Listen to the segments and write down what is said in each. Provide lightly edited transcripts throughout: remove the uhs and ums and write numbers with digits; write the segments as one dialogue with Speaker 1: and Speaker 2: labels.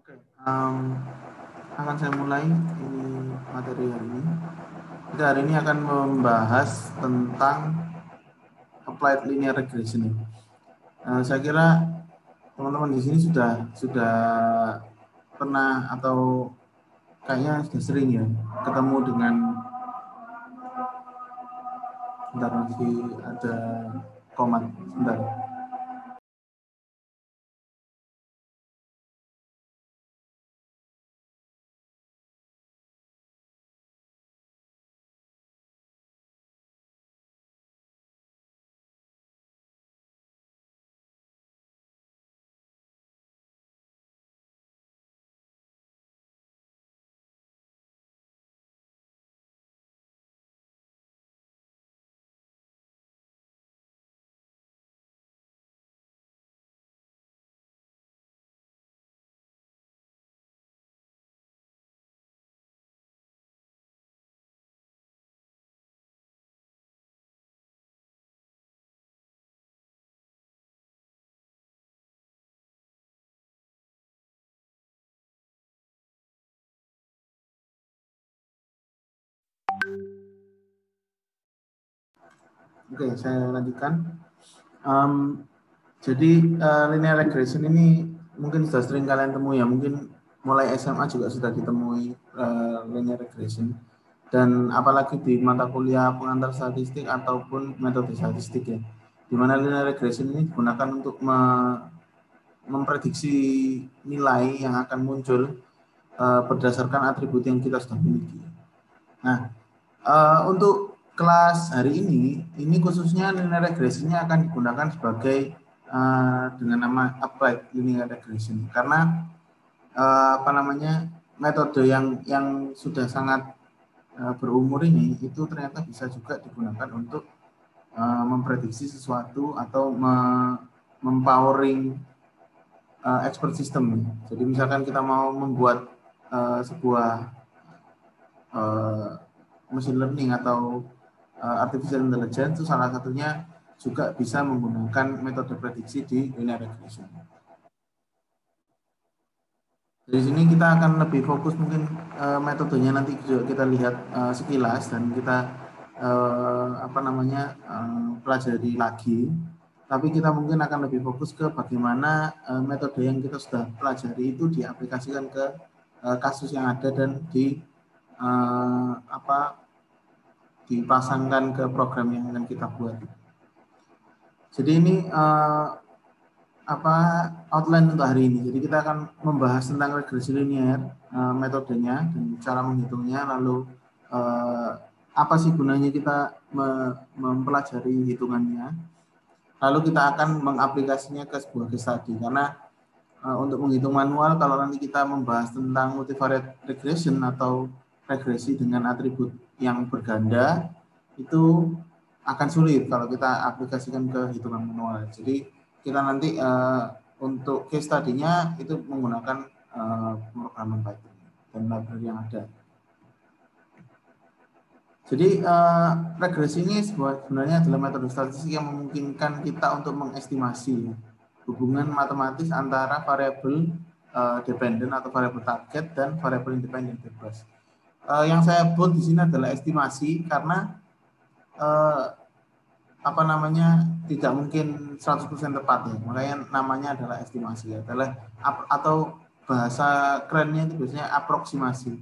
Speaker 1: Oke, akan saya mulai ini materi hari ini. Kita hari ini akan membahas tentang applied linear regression. Saya kira teman-teman di sini sudah pernah atau kayaknya sudah sering ya ketemu dengan, bentar masih ada komat, sebentar. Oke, saya lanjutkan. Jadi linear regression ini mungkin sudah sering kalian temui ya, mungkin mulai SMA juga sudah ditemui linear regression, dan apalagi di mata kuliah pengantar statistik ataupun metode statistik ya, di mana linear regression ini digunakan untuk memprediksi nilai yang akan muncul berdasarkan atribut yang kita sudah miliki. Nah, untuk kelas hari ini khususnya linear regression-nya akan digunakan sebagai dengan nama applied linear regression, karena metode yang sudah sangat berumur ini itu ternyata bisa juga digunakan untuk memprediksi sesuatu atau mempowering expert system. Jadi misalkan kita mau membuat sebuah machine learning atau artificial intelligence, itu salah satunya juga bisa menggunakan metode prediksi di linear regression. Di sini kita akan lebih fokus mungkin metodenya nanti juga kita lihat sekilas dan kita pelajari lagi. Tapi kita mungkin akan lebih fokus ke bagaimana metode yang kita sudah pelajari itu diaplikasikan ke kasus yang ada dan dipasangkan ke program yang akan kita buat. Jadi ini outline untuk hari ini. Jadi kita akan membahas tentang regresi linear, metodenya dan cara menghitungnya, lalu apa sih gunanya kita mempelajari hitungannya. Lalu kita akan mengaplikasinya ke sebuah case study, karena untuk menghitung manual, kalau nanti kita membahas tentang multivariate regression atau regresi dengan atribut yang berganda, itu akan sulit kalau kita aplikasikan ke hitungan manual. Jadi kita nanti untuk case study-nya itu menggunakan pemrograman Python dan library yang ada. Jadi regresi ini sebenarnya adalah metode statistik yang memungkinkan kita untuk mengestimasi hubungan matematis antara variabel dependent atau variabel target dan variabel independent bebas. Yang saya buat di sini adalah estimasi karena tidak mungkin 100% tepat ya. Makanya namanya adalah estimasi ya. Atau bahasa kerennya itu biasanya aproksimasi.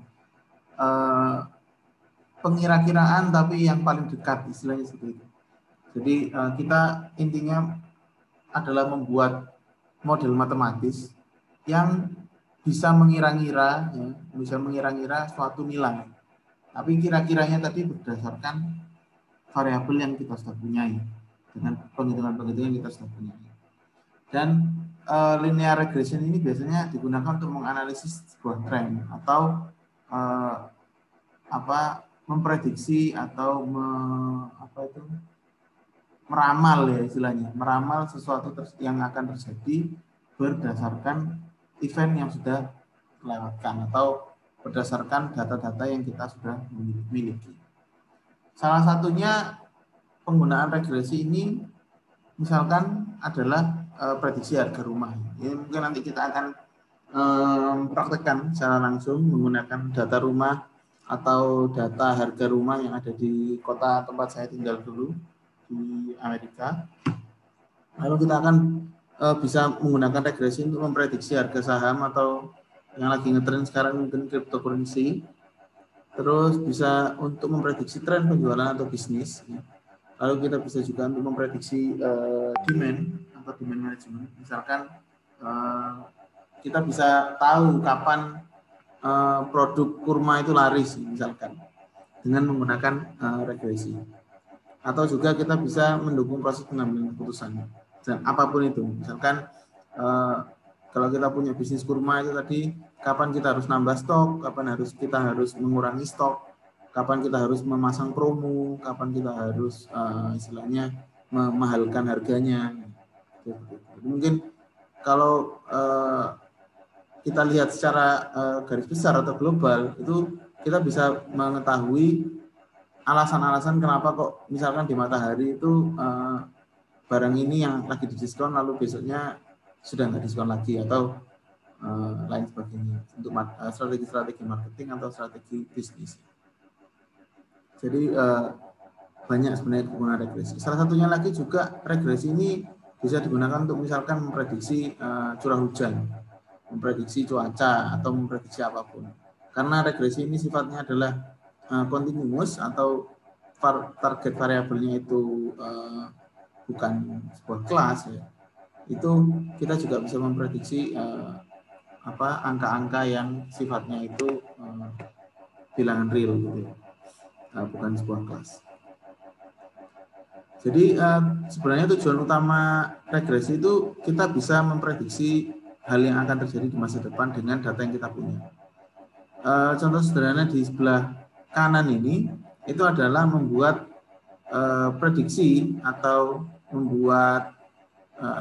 Speaker 1: Pengira-kiraan tapi yang paling dekat, istilahnya seperti itu. Jadi kita intinya adalah membuat model matematis yang bisa mengira-ngira suatu nilai. Tapi kira-kiranya tadi berdasarkan variabel yang kita sudah punyai dengan penghitungan-penghitungan yang kita sudah punyai. Dan linear regression ini biasanya digunakan untuk menganalisis sebuah tren atau memprediksi atau meramal ya istilahnya, meramal sesuatu yang akan terjadi berdasarkan event yang sudah dilewatkan atau berdasarkan data-data yang kita sudah miliki. Salah satunya penggunaan regresi ini misalkan adalah prediksi harga rumah. Ini mungkin nanti kita akan praktekkan secara langsung menggunakan data rumah atau data harga rumah yang ada di kota tempat saya tinggal dulu di Amerika. Lalu kita akan bisa menggunakan regresi untuk memprediksi harga saham atau yang lagi ngetren sekarang mungkin cryptocurrency. Terus bisa untuk memprediksi tren penjualan atau bisnis. Lalu kita bisa juga untuk memprediksi demand atau demand management. Misalkan kita bisa tahu kapan produk kurma itu laris misalkan dengan menggunakan regresi. Atau juga kita bisa mendukung proses pengambilan keputusan dan apapun itu. Misalkan kalau kita punya bisnis kurma itu tadi, kapan kita harus nambah stok, kapan kita harus mengurangi stok, kapan kita harus memasang promo, kapan kita harus istilahnya memahalkan harganya. Mungkin kalau kita lihat secara garis besar atau global, itu kita bisa mengetahui alasan-alasan kenapa kok misalkan di Matahari itu barang ini yang lagi didiskon lalu besoknya sudah nggak diskon lagi atau lain sebagainya untuk strategi marketing atau strategi bisnis. Jadi banyak sebenarnya kegunaan regresi. Salah satunya lagi juga regresi ini bisa digunakan untuk misalkan memprediksi curah hujan, memprediksi cuaca atau memprediksi apapun. Karena regresi ini sifatnya adalah continuous atau target variabelnya itu bukan sebuah kelas ya. Itu kita juga bisa memprediksi angka-angka yang sifatnya itu bilangan real gitu ya. Bukan sebuah kelas. Jadi sebenarnya tujuan utama regresi itu kita bisa memprediksi hal yang akan terjadi di masa depan dengan data yang kita punya. Contoh sederhana di sebelah kanan ini itu adalah membuat prediksi atau membuat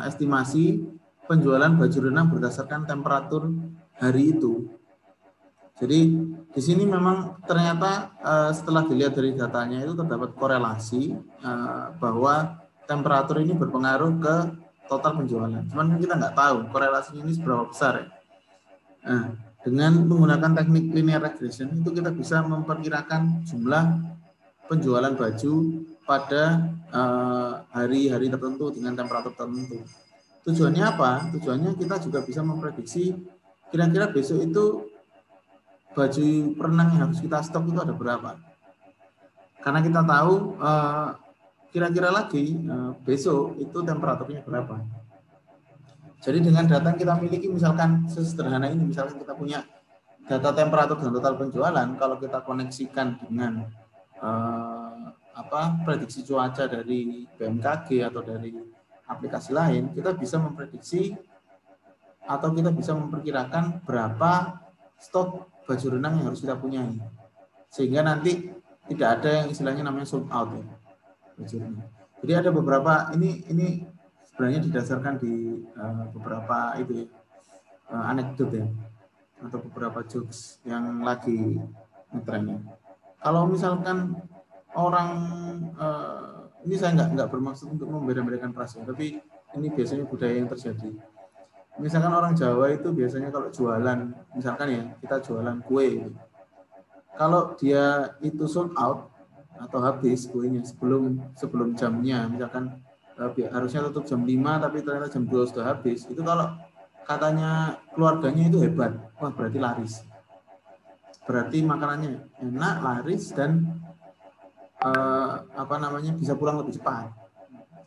Speaker 1: estimasi penjualan baju renang berdasarkan temperatur hari itu. Jadi di sini memang ternyata setelah dilihat dari datanya itu terdapat korelasi bahwa temperatur ini berpengaruh ke total penjualan. Cuman kita nggak tahu korelasinya ini seberapa besar ya. Nah, dengan menggunakan teknik linear regression itu kita bisa memperkirakan jumlah penjualan baju pada hari-hari tertentu dengan temperatur tertentu. Tujuannya apa? Tujuannya kita juga bisa memprediksi kira-kira besok itu baju renang yang harus kita stok itu ada berapa. Karena kita tahu kira-kira lagi besok itu temperaturnya berapa. Jadi dengan data yang kita miliki, misalkan sesederhana ini, misalkan kita punya data temperatur dan total penjualan, kalau kita koneksikan dengan prediksi cuaca dari BMKG atau dari aplikasi lain, kita bisa memprediksi atau kita bisa memperkirakan berapa stok baju renang yang harus kita punya, sehingga nanti tidak ada yang istilahnya namanya sold out ya, baju renang. Jadi ada beberapa ini sebenarnya didasarkan di beberapa itu anekdot ya, atau beberapa jokes yang lagi ngetrennya. Kalau misalkan orang ini saya nggak bermaksud untuk membeda-bedakan ras ya, tapi ini biasanya budaya yang terjadi. Misalkan orang Jawa itu biasanya kalau jualan, misalkan ya kita jualan kue gitu. Kalau dia itu sold out atau habis kuenya sebelum jamnya, misalkan harusnya tutup jam 5 tapi ternyata jam 2 sudah habis, itu kalau katanya keluarganya itu hebat, wah berarti laris. Berarti makanannya enak, laris, dan bisa pulang lebih cepat.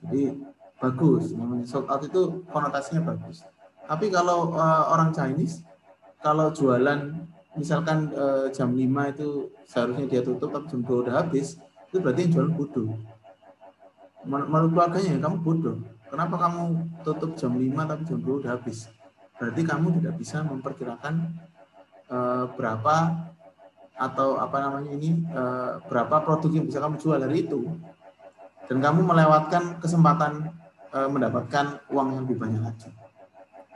Speaker 1: Jadi bagus, namanya sold out itu konotasinya bagus. Tapi kalau orang Chinese, kalau jualan misalkan jam 5 itu seharusnya dia tutup, tapi jam 2 udah habis, itu berarti yang jualan bodoh. Menurut keluarganya, kamu bodoh. Kenapa kamu tutup jam 5 tapi jam 2 udah habis? Berarti kamu tidak bisa memperkirakan berapa atau berapa produk yang bisa kamu jual hari itu. Dan kamu melewatkan kesempatan mendapatkan uang yang lebih banyak lagi.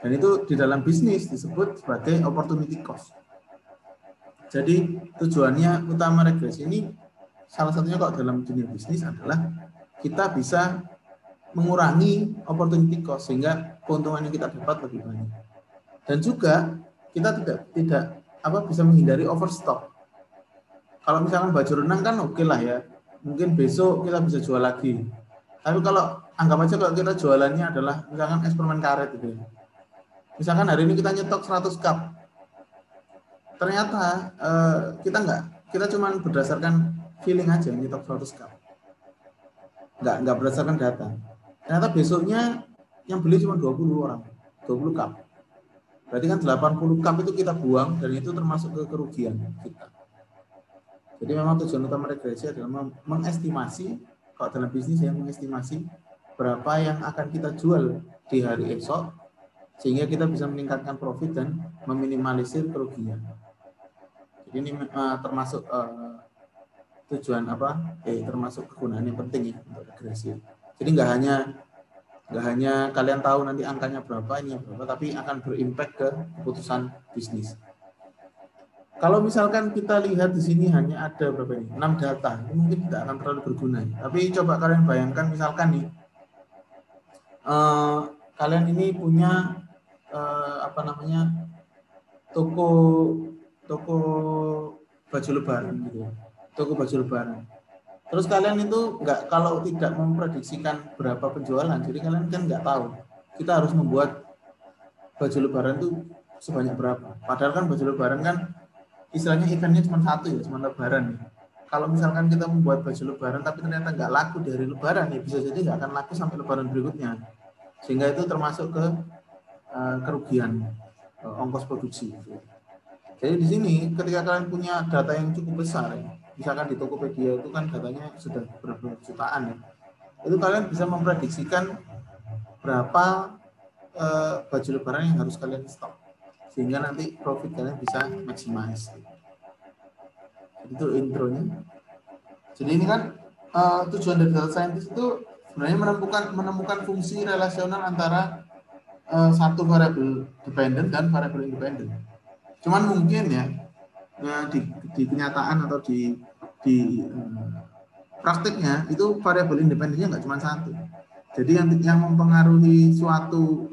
Speaker 1: Dan itu di dalam bisnis disebut sebagai opportunity cost. Jadi tujuannya utama regresi ini salah satunya kalau dalam dunia bisnis adalah kita bisa mengurangi opportunity cost sehingga keuntungan yang kita dapat lebih banyak. Dan juga kita tidak bisa menghindari overstock. Kalau misalkan baju renang kan oke lah ya, mungkin besok kita bisa jual lagi. Tapi kalau anggap aja kalau kita jualannya adalah misalkan es permen karet gitu ya. Misalkan hari ini kita nyetok 100 cup, ternyata kita cuma berdasarkan feeling aja nyetok 100 cup, nggak berdasarkan data. Ternyata besoknya yang beli cuma 20 orang, 20 cup. Berarti kan 80 cup itu kita buang, dan itu termasuk kerugian kita. Jadi memang tujuan utama regresi adalah mengestimasi, kalau dalam bisnis ya, mengestimasi berapa yang akan kita jual di hari esok, sehingga kita bisa meningkatkan profit dan meminimalisir kerugian. Jadi ini termasuk tujuan termasuk kegunaan yang penting ya untuk regresi. Jadi nggak hanya kalian tahu nanti angkanya berapa, ini berapa, tapi akan berimpact ke keputusan bisnis. Kalau misalkan kita lihat di sini hanya ada berapa ini? 6 data, ini mungkin tidak akan terlalu berguna. Tapi coba kalian bayangkan misalkan nih, kalian ini punya toko baju lebaran gitu ya. Toko baju lebaran. Terus kalian itu kalau tidak memprediksikan berapa penjualan, jadi kalian kan nggak tahu. Kita harus membuat baju lebaran itu sebanyak berapa. Padahal kan baju lebaran kan istilahnya eventnya cuma satu ya, cuma lebaran ya. Kalau misalkan kita membuat baju lebaran tapi ternyata nggak laku dari lebaran ya, bisa jadi nggak akan laku sampai lebaran berikutnya. Sehingga itu termasuk ke kerugian ongkos produksi. Jadi di sini ketika kalian punya data yang cukup besar ya, misalkan di Tokopedia itu kan datanya sudah berapa jutaan ya, itu kalian bisa memprediksikan berapa baju lebaran yang harus kalian stok, sehingga nanti profit kalian bisa maximize. Itu intronya. Jadi ini kan tujuan dari data scientist itu sebenarnya menemukan fungsi relasional antara satu variabel dependent dan variabel independent. Cuman mungkin ya di kenyataan atau di praktiknya itu variabel independennya nggak cuma satu. Jadi yang mempengaruhi suatu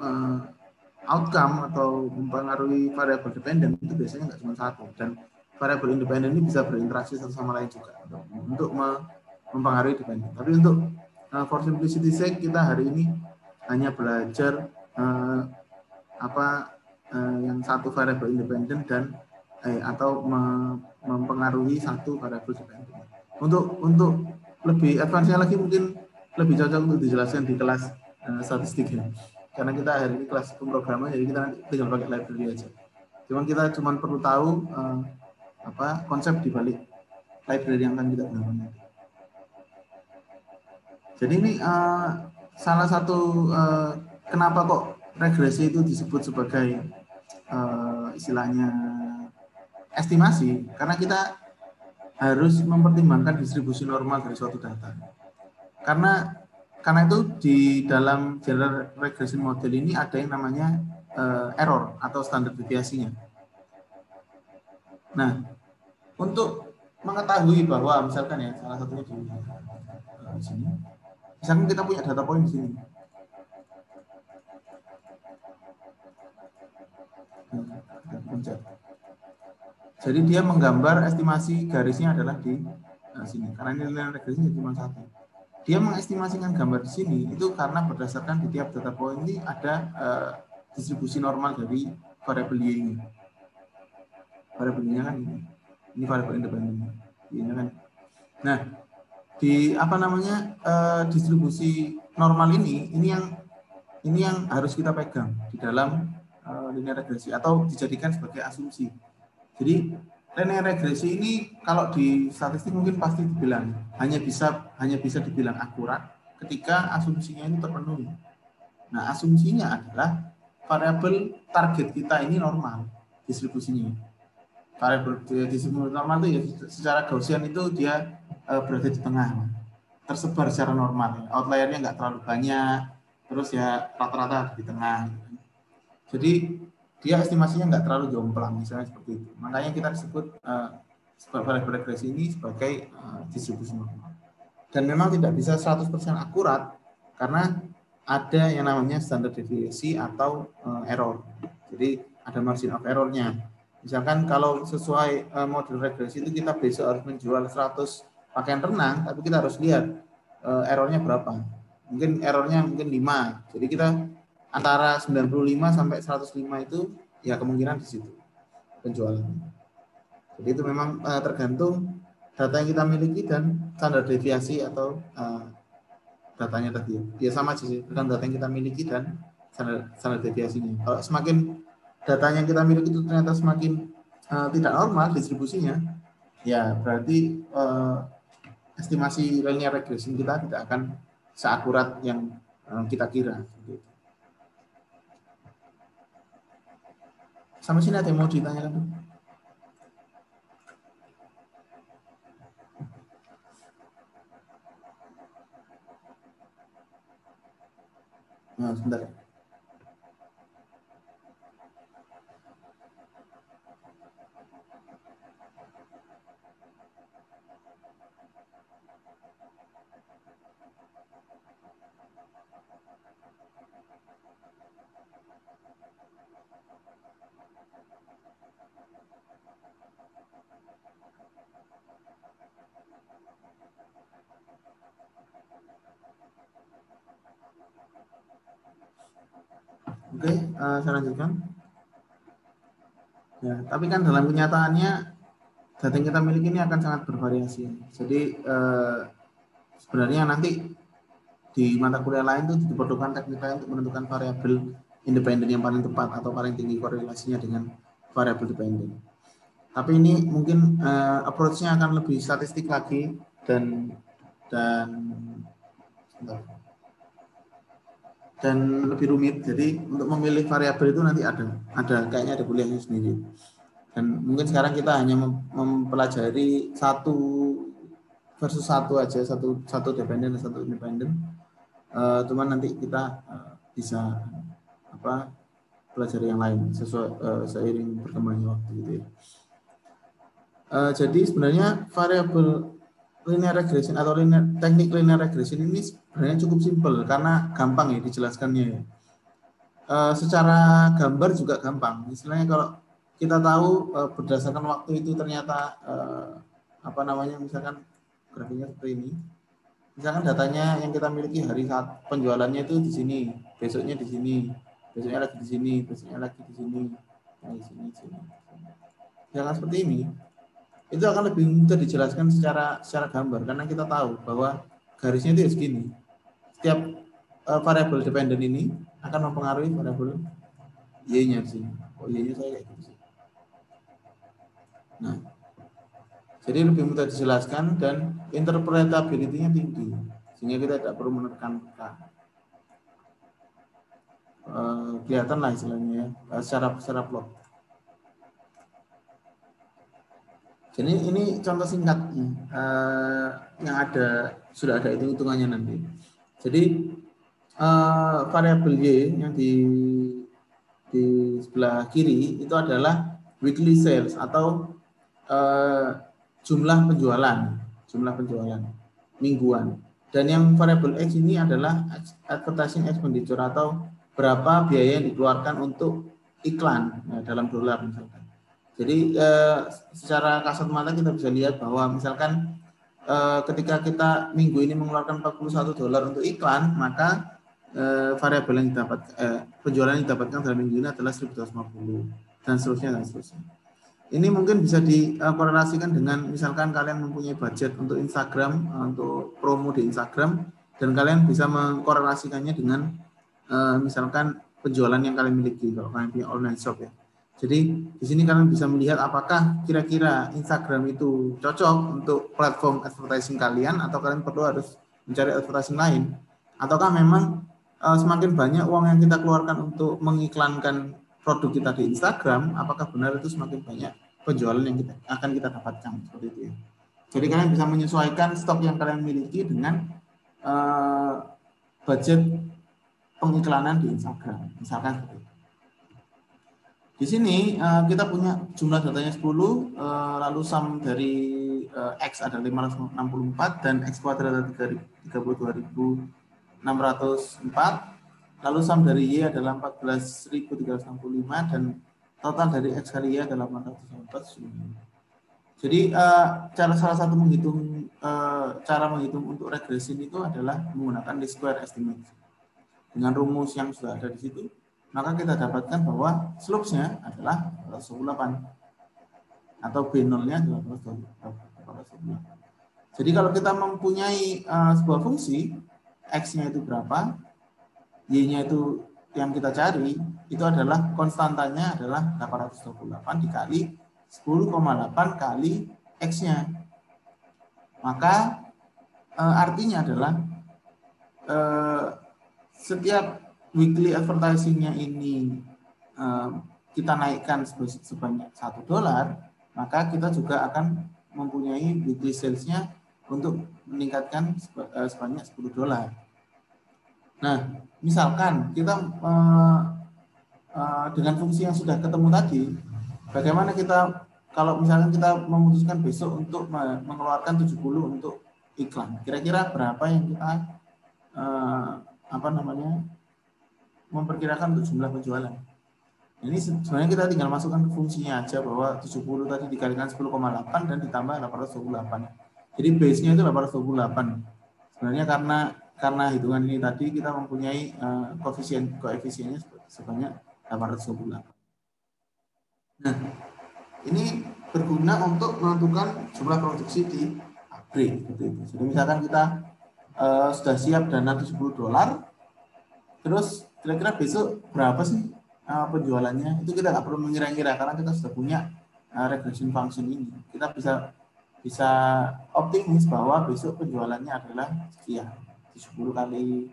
Speaker 1: outcome atau mempengaruhi variabel dependent itu biasanya nggak cuma satu, dan variabel independen ini bisa berinteraksi satu sama lain juga untuk mempengaruhi dependent. Tapi untuk for simplicity sake kita hari ini hanya belajar yang satu variabel independen dan atau mempengaruhi satu variabel dependen. Untuk lebih advance-nya lagi mungkin lebih cocok untuk dijelaskan di kelas statistik ya. Karena kita hari ini kelas pemrograman, jadi kita nanti tinggal pakai library aja. Kita cuma perlu tahu konsep di balik library yang akan kita gunakan. Jadi ini salah satu kenapa kok regresi itu disebut sebagai istilahnya estimasi, karena kita harus mempertimbangkan distribusi normal dari suatu data. Karena itu di dalam general regression model ini ada yang namanya error atau standar deviasinya. Nah, untuk mengetahui bahwa misalkan ya salah satunya di sini, misalkan kita punya data point di sini. Jadi dia menggambar estimasi garisnya adalah di sini. Karena nilai regresinya cuma satu. Dia mengestimasikan gambar di sini itu karena berdasarkan di tiap data point ini ada distribusi normal dari variabel Y ini. Variabel Y-nya kan ini variabel independen. Y-nya kan. Nah, di distribusi normal ini yang harus kita pegang di dalam linear regresi atau dijadikan sebagai asumsi. Jadi linear regresi ini kalau di statistik mungkin pasti dibilang hanya bisa dibilang akurat ketika asumsinya ini terpenuhi. Nah, asumsinya adalah variabel target kita ini normal distribusinya. Variabel distribusi normal itu ya secara Gaussian itu dia berada di tengah, tersebar secara normal. Outliernya nggak terlalu banyak, terus ya rata-rata di tengah. Jadi dia estimasinya nggak terlalu jomplang, misalnya seperti itu. Makanya kita sebut variabel regresi ini sebagai distribusi normal. Dan memang tidak bisa 100% akurat karena ada yang namanya standar deviasi atau error. Jadi ada margin of error-nya. Misalkan kalau sesuai model regresi itu kita besok harus menjual 100 pakaian renang, tapi kita harus lihat errornya berapa. Mungkin errornya mungkin 5. Jadi kita antara 95 sampai 105 itu ya kemungkinan di situ penjualan. Jadi itu memang tergantung data yang kita miliki dan standar deviasi atau datanya tadi. Ya sama sih, dengan data yang kita miliki dan standar deviasinya. Kalau semakin datanya yang kita miliki itu ternyata semakin tidak normal distribusinya, ya berarti estimasi linear regression kita tidak akan seakurat yang kita kira. Sampai sini ada yang mau ditanyakan? Nah, sebentar. Oke, saya lanjutkan. Ya, tapi kan dalam kenyataannya data yang kita miliki ini akan sangat bervariasi. Jadi sebenarnya nanti di mata kuliah lain itu diperlukan teknik lain untuk menentukan variabel independen yang paling tepat atau paling tinggi korelasinya dengan variabel dependen. Tapi ini mungkin approach-nya akan lebih statistik lagi dan lebih rumit. Jadi untuk memilih variabel itu nanti ada kayaknya ada kuliahnya sendiri. Dan mungkin sekarang kita hanya mempelajari satu versus satu aja, satu dependen dan satu independen. Cuman nanti kita bisa pelajari yang lain sesuai seiring berkembangnya waktu gitu ya. Jadi sebenarnya variabel linear regression atau teknik linear regression ini sebenarnya cukup simpel karena gampang ya dijelaskannya ya. Secara gambar juga gampang. Misalnya kalau kita tahu berdasarkan waktu itu ternyata misalkan grafiknya seperti ini. Misalkan datanya yang kita miliki hari saat penjualannya itu di sini, besoknya di sini, besoknya lagi di sini, besoknya lagi di sini, di sini. Jangan seperti ini. Itu akan lebih mudah dijelaskan secara gambar karena kita tahu bahwa garisnya itu segini. Setiap variabel dependen ini akan mempengaruhi variabel y-nya di sini. Oh, y-nya saya kayak gitu sih. Nah, jadi lebih mudah dijelaskan dan interpretability-nya tinggi, sehingga kita tidak perlu menekan K. Kelihatan lah istilahnya ya, secara plot. Jadi ini contoh singkatnya yang sudah ada hitungannya nanti. Jadi variabel y yang di sebelah kiri itu adalah weekly sales atau jumlah penjualan mingguan. Dan yang variabel x ini adalah advertising expenditure atau berapa biaya yang dikeluarkan untuk iklan dalam dolar misalkan. Jadi secara kasat mata kita bisa lihat bahwa misalkan ketika kita minggu ini mengeluarkan $41 untuk iklan, maka variabel yang didapat penjualan yang didapatkan dalam minggu ini adalah 1.250 dan seterusnya. Ini mungkin bisa dikorelasikan dengan misalkan kalian mempunyai budget untuk Instagram, untuk promo di Instagram, dan kalian bisa mengkorelasikannya dengan misalkan penjualan yang kalian miliki kalau kalian punya online shop ya. Jadi di sini kalian bisa melihat apakah kira-kira Instagram itu cocok untuk platform advertising kalian atau kalian perlu harus mencari advertising lain, ataukah memang semakin banyak uang yang kita keluarkan untuk mengiklankan produk kita di Instagram, apakah benar itu semakin banyak penjualan yang akan kita dapatkan seperti itu ya. Jadi kalian bisa menyesuaikan stok yang kalian miliki dengan budget pengiklanan di Instagram, misalkan seperti itu. Di sini kita punya jumlah datanya 10, lalu sum dari X ada 564 dan X kuadrat ada 32.604. Lalu sum dari Y adalah 14.365 dan total dari X-area 884. Jadi salah satu cara menghitung untuk regression itu adalah menggunakan least square estimate. Dengan rumus yang sudah ada di situ, maka kita dapatkan bahwa slope-nya adalah 8 atau B0-nya adalah 8. Jadi kalau kita mempunyai sebuah fungsi, X-nya itu berapa, Y-nya itu yang kita cari, itu adalah konstantanya adalah 828 dikali 10,8 kali X-nya. Maka artinya adalah setiap weekly advertising-nya ini kita naikkan sebanyak $1, maka kita juga akan mempunyai weekly sales-nya untuk meningkatkan sebanyak $10. Nah, misalkan kita dengan fungsi yang sudah ketemu tadi, bagaimana kita kalau misalkan kita memutuskan besok untuk mengeluarkan 70 untuk iklan, kira-kira berapa yang kita memperkirakan untuk jumlah penjualan? Ini sebenarnya kita tinggal masukkan ke fungsinya aja bahwa 70 tadi dikalikan 10,8 dan ditambah 828. Jadi base-nya itu 828. Sebenarnya karena hitungan ini tadi kita mempunyai koefisiennya sebanyak 828. Nah, ini berguna untuk menentukan jumlah produksi di pabrik. Jadi misalkan kita sudah siap dana $70, terus kira-kira besok berapa sih penjualannya? Itu kita nggak perlu mengira-ngira karena kita sudah punya regression function ini. Kita bisa optimis bahwa besok penjualannya adalah sekian, 10 kali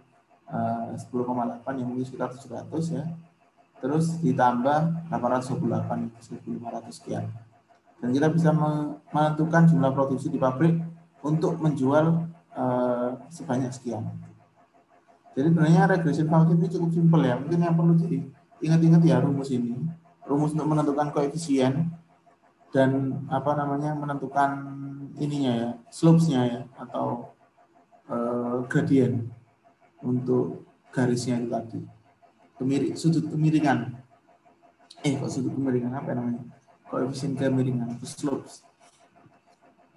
Speaker 1: 10,8 yang mungkin sekitar 700 ya. Terus ditambah 828, 1.500 sekian. Dan kita bisa menentukan jumlah produksi di pabrik untuk menjual sebanyak sekian. Jadi sebenarnya regression function ini cukup simpel ya. Mungkin yang perlu diingat-ingat ya rumus ini. Rumus untuk menentukan koefisien dan menentukan ininya ya, slopes-nya ya atau gradient untuk garisnya itu tadi. Sudut kemiringan. Sudut kemiringan apa namanya? Koefisien kemiringan, slopes.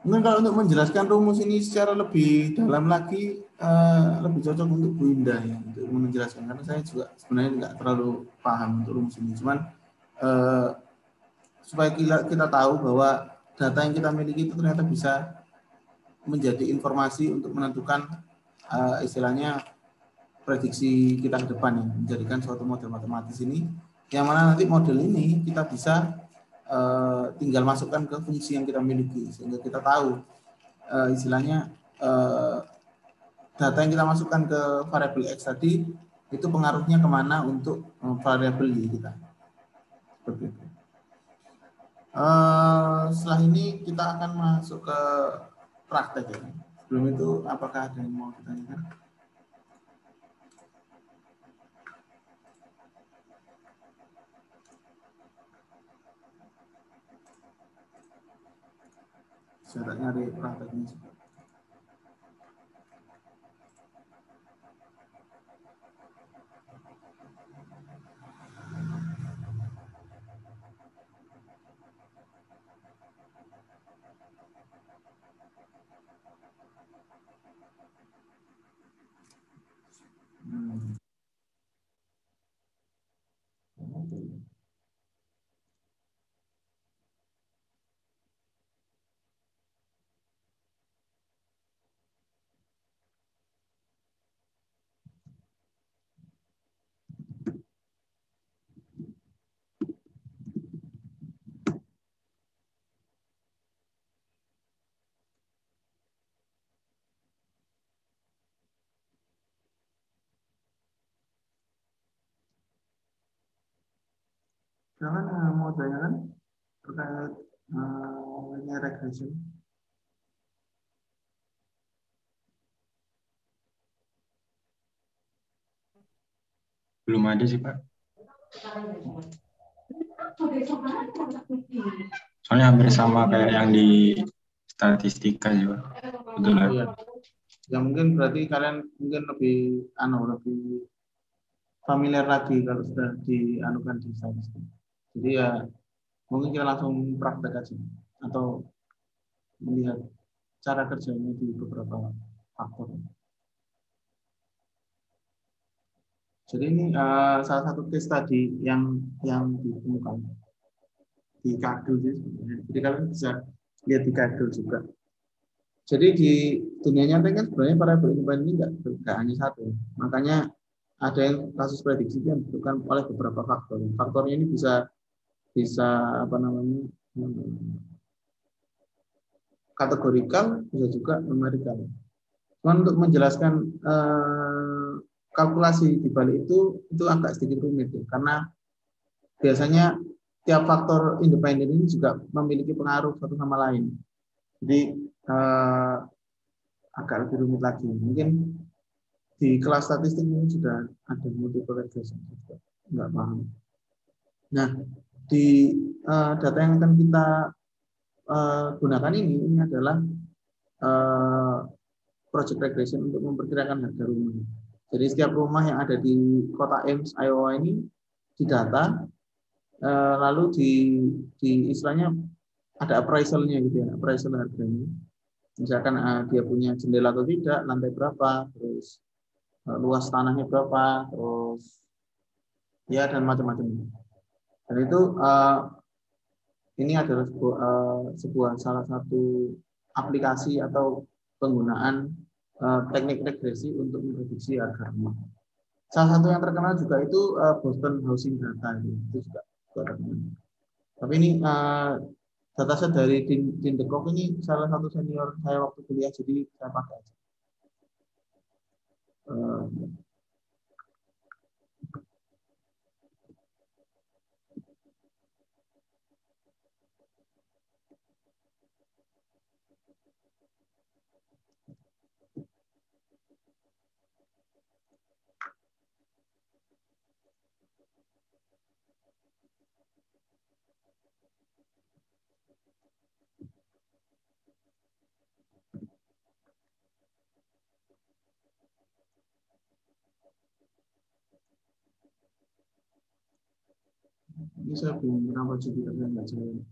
Speaker 1: Mungkin kalau untuk menjelaskan rumus ini secara lebih dalam lagi lebih cocok untuk Bu Indah ya untuk menjelaskan, karena saya juga sebenarnya nggak terlalu paham untuk rumus ini. Cuman supaya kita tahu bahwa data yang kita miliki itu ternyata bisa menjadi informasi untuk menentukan istilahnya prediksi kita ke depan ya, menjadikan suatu model matematis ini, yang mana nanti model ini kita bisa tinggal masukkan ke fungsi yang kita miliki sehingga kita tahu istilahnya data yang kita masukkan ke variabel X tadi itu pengaruhnya kemana untuk variabel Y kita. Seperti itu. Setelah ini kita akan masuk ke praktek ya. Sebelum itu apakah ada yang mau ditanyakan? Saya tak nyari prakteknya juga. Silakan mau tanyakan terkait regression.
Speaker 2: Belum ada sih Pak. Soalnya hampir sama kayak yang di statistika juga. Betul ya?
Speaker 1: Iya. Ya mungkin berarti kalian mungkin lebih familiar lagi kalau sudah dianukan di statistik. Jadi ya mungkin kita langsung praktek aja atau melihat cara kerjanya di beberapa faktor. Jadi ini salah satu case tadi yang ditemukan di Kaggle. Jadi kalian bisa lihat di Kaggle juga. Jadi di dunia nyata kan sebenarnya variabel independen ini nggak hanya satu. Makanya ada yang kasus prediksi yang ditentukan oleh beberapa faktor. Faktornya ini bisa apa namanya kategorikal, bisa juga numerikal. Cuman untuk menjelaskan kalkulasi di balik itu agak sedikit rumit ya, karena biasanya tiap faktor independen ini juga memiliki pengaruh satu sama lain. Jadi agak lebih rumit lagi. Mungkin di kelas statistik ini sudah ada multiple regression juga, nggak paham. Nah, di data yang akan kita gunakan ini adalah project regression untuk memperkirakan harga rumah. Jadi setiap rumah yang ada di kota Ames, Iowa ini didata, lalu di istilahnya ada appraisalnya gitu ya, appraisal harganya. Misalkan dia punya jendela atau tidak, lantai berapa, terus luas tanahnya berapa, terus ya dan macam-macam. Dan itu ini adalah sebuah salah satu aplikasi atau penggunaan teknik regresi untuk memprediksi harga rumah. Salah satu yang terkenal juga itu Boston Housing Data itu juga terkenal. Tapi ini dataset dari Dean de Kock ini salah satu senior saya waktu kuliah, jadi saya pakai aja. Ini saya bingung kenapa Jupiter nggak jalan.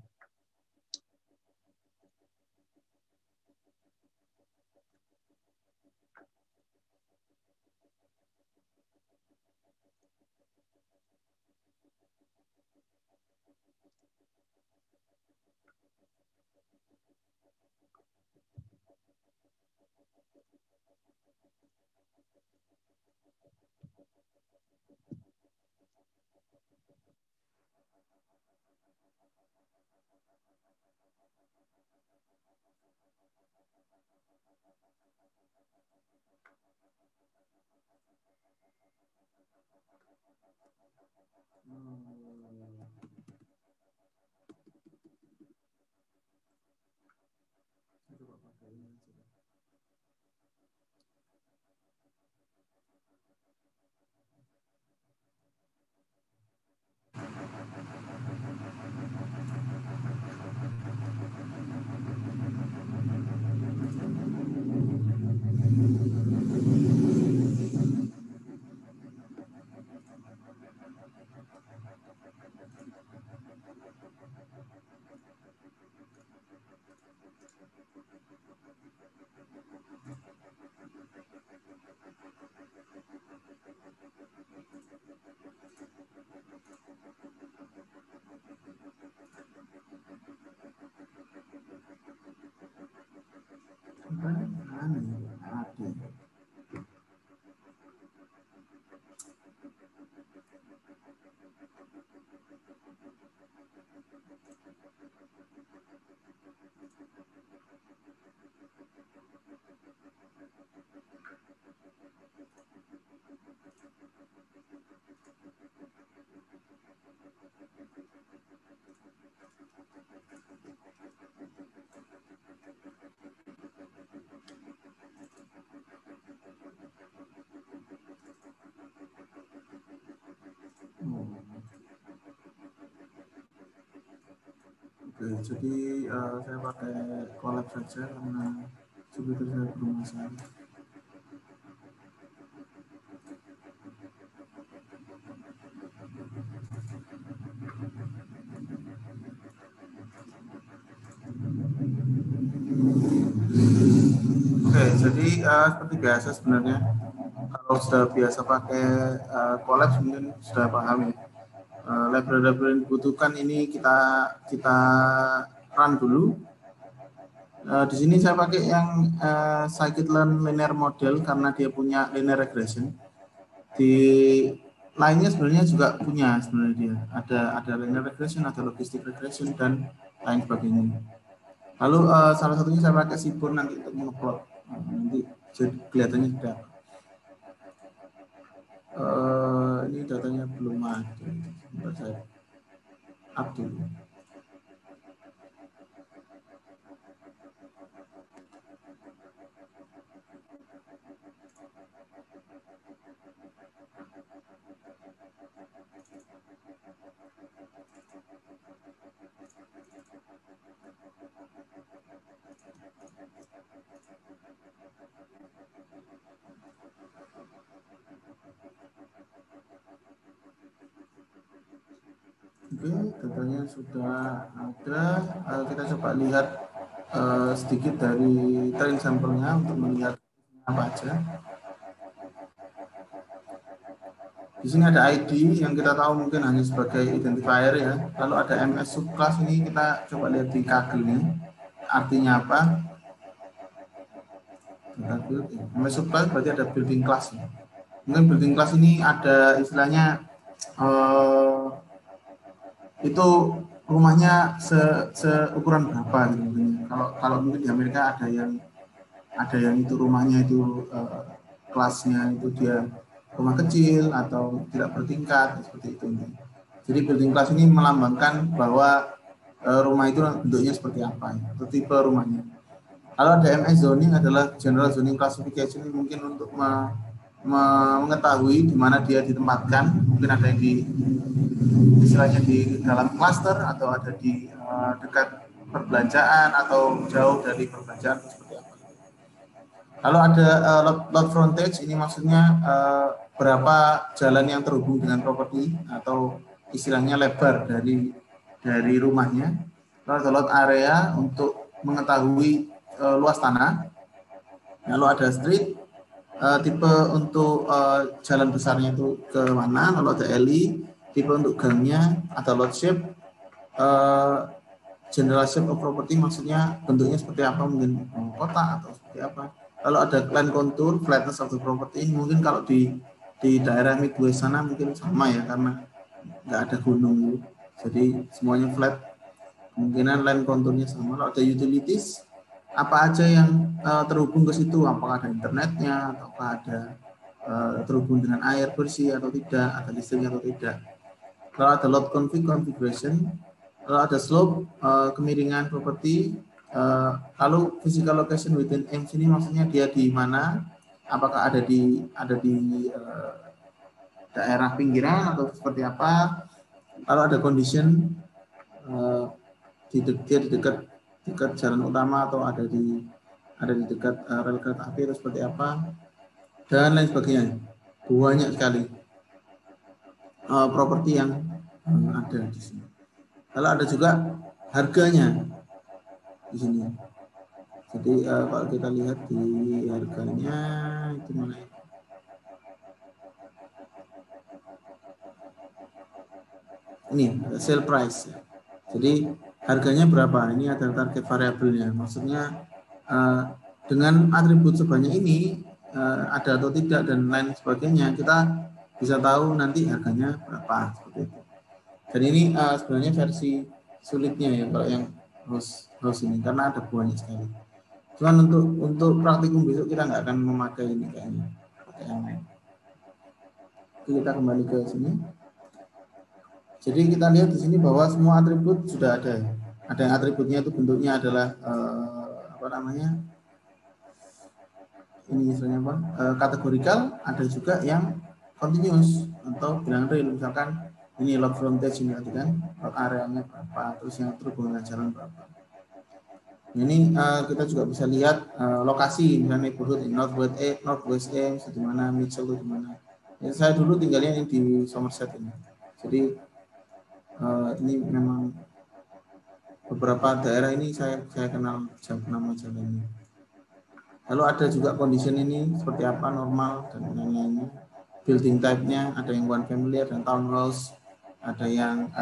Speaker 1: Oke, jadi saya pakai collab saja karena Jupiter saya belum masalah. seperti biasa sebenarnya. Kalau sudah biasa pakai Colab mungkin sudah paham ya. Library yang dibutuhkan ini kita run dulu. Di sini saya pakai yang scikit-learn linear model karena dia punya linear regression. Di lainnya sebenarnya juga punya sebenarnya dia. Ada linear regression, ada logistic regression dan lain sebagainya. Lalu salah satunya saya pakai Seaborn nanti untuk mengupload. Nanti jadi kelihatannya sudah. Ini datanya belum ada. Sebentar saya up dulu. Oke, datanya sudah ada. Kita coba lihat sedikit dari train sampelnya untuk melihat apa aja. Di sini ada ID yang kita tahu mungkin hanya sebagai identifier ya. Lalu ada MS subclass ini kita coba lihat di Kaggle ini. Artinya apa? MS subclass berarti ada building class. Ya. Mungkin building class ini ada istilahnya itu rumahnya seukuran berapa gitu. Kalau mungkin di Amerika ada yang itu rumahnya itu kelasnya itu dia rumah kecil atau tidak bertingkat seperti itu. Jadi building class ini melambangkan bahwa rumah itu bentuknya seperti apa atau tipe rumahnya. Kalau ada MS zoning adalah general zoning classification ini mungkin untuk mengetahui di mana dia ditempatkan, mungkin ada yang di istilahnya di dalam klaster atau ada di dekat perbelanjaan atau jauh dari perbelanjaan seperti apa. Lalu ada lot frontage ini maksudnya berapa jalan yang terhubung dengan properti atau istilahnya lebar dari rumahnya. Lalu ada lot area untuk mengetahui luas tanah. Lalu ada street tipe untuk jalan besarnya itu ke mana. Lalu ada alley tipe untuk gangnya. Ada lot shape general shape of property maksudnya bentuknya seperti apa, mungkin kotak atau seperti apa. Lalu ada line contour, flatness of the property. Mungkin kalau di daerah Midwest sana mungkin sama ya karena nggak ada gunung, jadi semuanya flat. Kemungkinan line contournya sama. Lalu ada utilities, apa aja yang terhubung ke situ, apakah ada internetnya, apakah ada terhubung dengan air bersih atau tidak, ada listriknya atau tidak. Lalu ada load configuration, lalu ada slope, kemiringan properti. Lalu physical location within M sini maksudnya dia di mana, apakah ada di daerah pinggiran atau seperti apa. Lalu ada condition, dia di dekat jalan utama atau ada di dekat rel kereta api atau seperti apa, dan lain sebagainya. Banyak sekali properti yang ada di sini. Lalu ada juga harganya di sini. Jadi kalau kita lihat di harganya itu mana ya? Ini sale price. Jadi harganya berapa? Ini ada target variabelnya. Maksudnya dengan atribut sebanyak ini ada atau tidak dan lain sebagainya, kita bisa tahu nanti harganya berapa seperti itu. Dan ini sebenarnya versi sulitnya ya kalau yang house ini karena ada banyak sekali. Cuman untuk praktikum besok kita nggak akan memakai ini kayaknya, pakai yang lain. Jadi kita kembali ke sini. Jadi kita lihat di sini bahwa semua atribut sudah ada. Ada yang atributnya itu bentuknya adalah apa namanya? Ini misalnya apa? Kategorikal. Ada juga yang continuous atau bilangan real. Misalkan ini log frontage ini tadi kan, log areanya berapa, terus yang terhubung dengan jalan berapa. Ini kita juga bisa lihat lokasi, misalnya neighborhood di Northwest Ames, di mana Mitchell itu di mana. Ya, saya dulu tinggalnya ini di Somerset ini. Jadi ini memang beberapa daerah ini saya kenal nama jalannya. Lalu ada juga condition ini seperti apa, normal dan lain-lainnya. Building type-nya ada yang one family dan townhouse, ada yang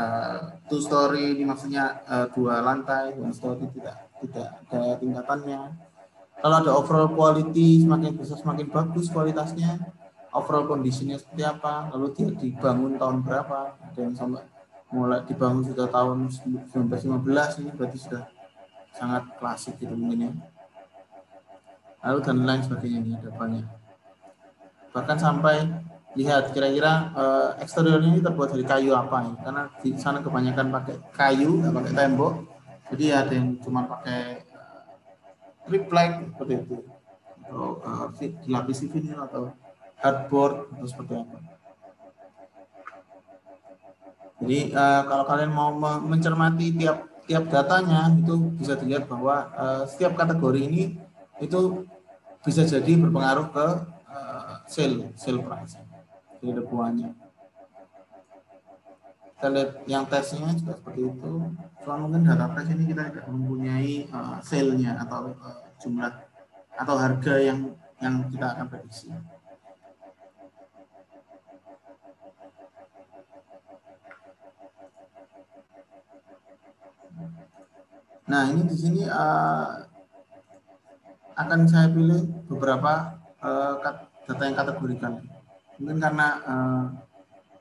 Speaker 1: two story, ini maksudnya 2 lantai, one story tidak ada tingkatannya. Kalau ada overall quality, semakin besar semakin bagus kualitasnya. Overall kondisinya seperti apa, lalu dia dibangun tahun berapa, ada yang sampai mulai dibangun sudah tahun 1915, ini berarti sudah sangat klasik gitu mungkin ya. Lalu dan lain sebagainya, ini ada banyak. Bahkan sampai lihat kira-kira eksterior ini terbuat dari kayu apa ya, karena di sana kebanyakan pakai kayu, nggak pakai tembok, jadi ada yang cuma pakai triplek seperti itu, atau dilapisi vinil atau hardboard atau seperti apa. Jadi kalau kalian mau mencermati tiap datanya, itu bisa dilihat bahwa setiap kategori ini itu bisa jadi berpengaruh ke sale price. Jadi ada buahnya. Kita lihat yang tesnya juga seperti itu. Cuma mungkin data tes ini kita tidak mempunyai sale-nya atau jumlah atau harga yang kita akan prediksi. Nah, ini di sini akan saya pilih beberapa data yang kategorikal. Mungkin karena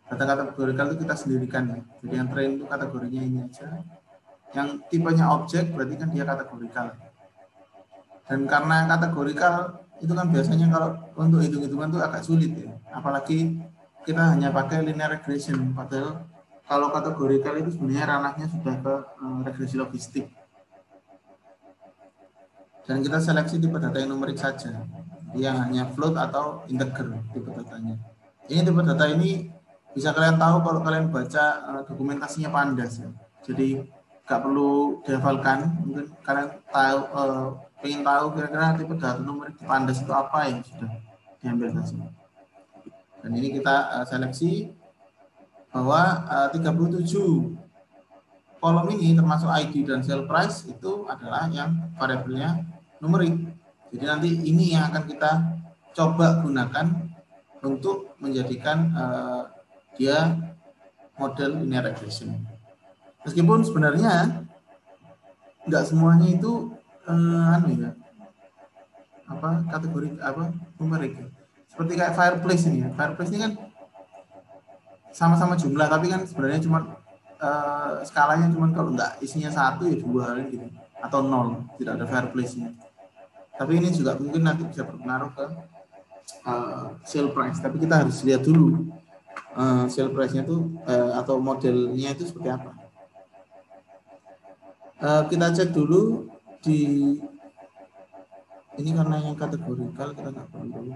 Speaker 1: data kategorikal itu kita sendirikan ya. Jadi yang train itu kategorinya ini aja. Yang tipenya objek berarti kan dia kategorikal. Dan karena kategorikal itu kan biasanya kalau untuk hitung-hitungan itu agak sulit ya. Apalagi kita hanya pakai linear regression. Padahal kalau kategorikal itu sebenarnya ranahnya sudah ke regresi logistik. Dan kita seleksi tipe data yang numerik saja, yang hanya float atau integer tipe datanya. Ini tipe data ini bisa kalian tahu kalau kalian baca dokumentasinya Pandas ya. Jadi nggak perlu dihafalkan, mungkin kalian tahu pengen tahu kira-kira tipe data numerik di Pandas itu apa yang sudah diambil hasil. Dan ini kita seleksi bahwa 37 kolom ini termasuk ID dan sale price itu adalah yang variabelnya numerik. Jadi nanti ini yang akan kita coba gunakan untuk menjadikan dia model linear regression. Meskipun sebenarnya nggak semuanya itu kategori numerik. Seperti kayak fireplace ini ya. Fireplace ini kan sama-sama jumlah, tapi kan sebenarnya cuma skalanya cuma kalau nggak isinya 1 ya 2 gitu, atau 0, tidak ada fireplace-nya. Tapi ini juga mungkin nanti bisa berpengaruh ke sale price. Tapi kita harus lihat dulu sale price-nya itu atau modelnya itu seperti apa. Kita cek dulu di ini karena yang kategorikal kita nggak perlu.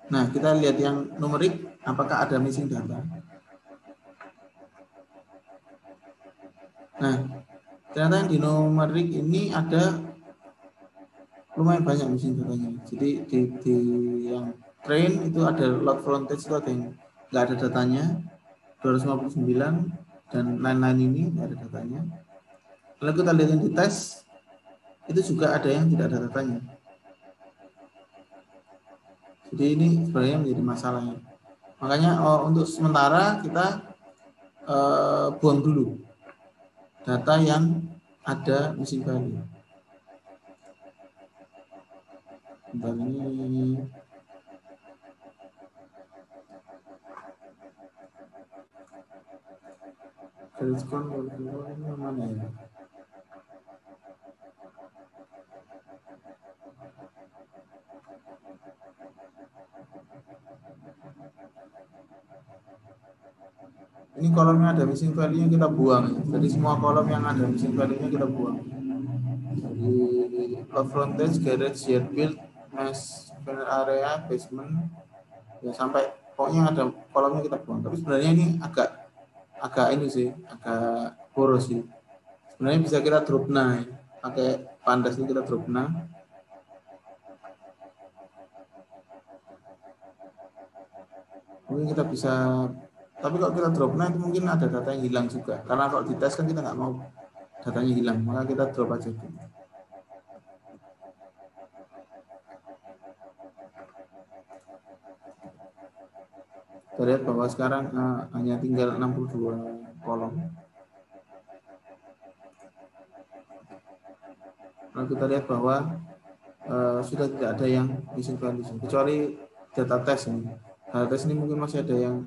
Speaker 1: Nah, kita lihat yang numerik, apakah ada missing data. Nah, ternyata yang di numerik ini ada lumayan banyak missing datanya. Jadi di yang train itu ada load frontage itu ada yang nggak ada datanya, 259 dan lain-lain ini nggak ada datanya. Lalu kita lihat yang di tes itu juga ada yang tidak ada datanya. Jadi ini sebenarnya menjadi masalahnya. Makanya untuk sementara kita buang dulu data yang ada missing value. Bentar ini diskon ini mana ya? Ini kolomnya ada missing value-nya kita buang. Jadi semua kolom yang ada missing value-nya kita buang. Jadi load frontage, garage, yard build, mesh, area, basement, ya sampai pokoknya ada kolomnya kita buang. Tapi sebenarnya ini agak ini sih, agak boros sih. Sebenarnya bisa kita drop nah, pakai Pandas ini kita drop nah. Mungkin kita bisa, tapi kalau kita drop nah itu mungkin ada data yang hilang juga. Karena kalau dites kan kita nggak mau datanya hilang, maka kita drop aja dulu. Kita lihat bahwa sekarang hanya tinggal 62 kolom. Lalu kita lihat bahwa sudah tidak ada yang missing values, kecuali data test ini. Data test ini mungkin masih ada yang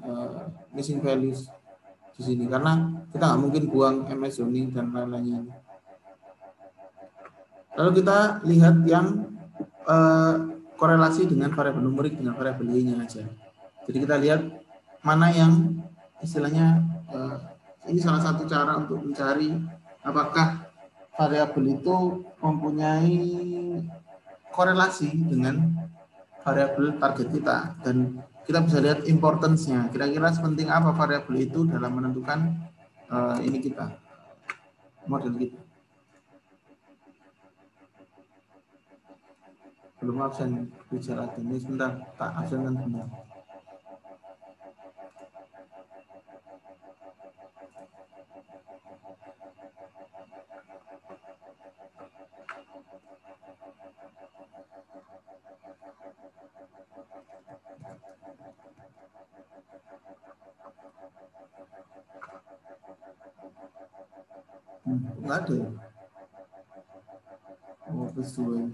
Speaker 1: missing values di sini, karena kita nggak mungkin buang MS zoning dan lain-lainnya. Lalu kita lihat yang korelasi dengan variabel numerik dengan variabel y-nya aja. Jadi kita lihat mana yang istilahnya ini salah satu cara untuk mencari apakah variabel itu mempunyai korelasi dengan variabel target kita, dan kita bisa lihat importance-nya. Kira-kira sepenting apa variabel itu dalam menentukan ini kita, model kita. Belum absen bicara ini, sebentar tak absenkan benar. Nggak ada. Oh, plus 2.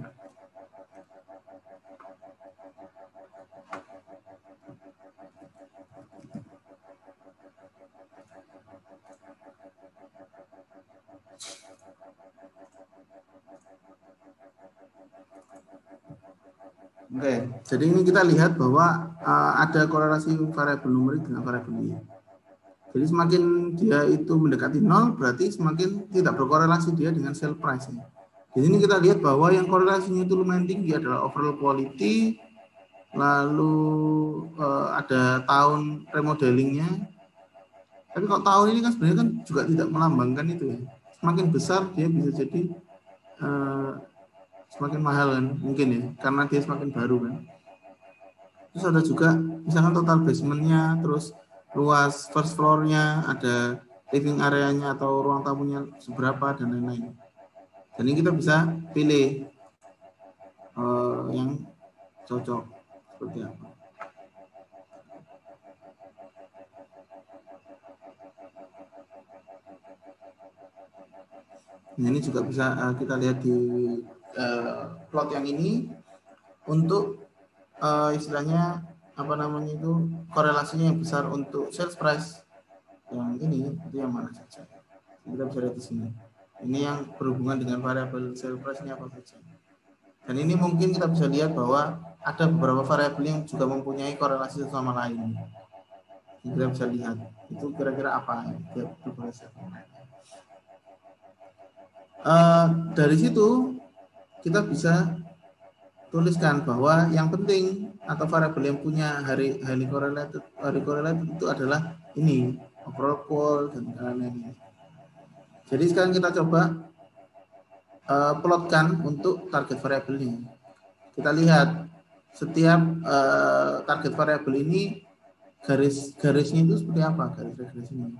Speaker 1: Oke, jadi ini kita lihat bahwa ada korelasi variabel numerik dengan variabel y. Jadi semakin dia itu mendekati 0, berarti semakin tidak berkorelasi dia dengan sale price. Di sini kita lihat bahwa yang korelasinya itu lumayan tinggi adalah overall quality, lalu ada tahun remodelingnya. Tapi kalau tahun ini kan sebenarnya kan juga tidak melambangkan itu ya. Semakin besar dia bisa jadi semakin mahal kan mungkin ya, karena dia semakin baru kan. Terus ada juga misalkan total basementnya, terus luas first floor-nya, ada living area-nya atau ruang tamunya seberapa dan lain-lain. Jadi kita bisa pilih yang cocok seperti apa. Nah, ini juga bisa kita lihat di plot yang ini untuk istilahnya apa namanya itu korelasinya yang besar untuk sales price. Yang ini itu yang mana saja. Kita bisa lihat di sini. Ini yang berhubungan dengan variabel sales price-nya apa saja. Dan ini mungkin kita bisa lihat bahwa ada beberapa variabel yang juga mempunyai korelasi satu sama lain. Kita bisa lihat itu kira-kira apa ya. Dari situ kita bisa tuliskan bahwa yang penting atau variabel yang punya highly correlated itu adalah ini overall qual dan lain-lain. Jadi sekarang kita coba plotkan untuk target variabel ini. Kita lihat setiap target variabel ini garisnya itu seperti apa, garis regresinya.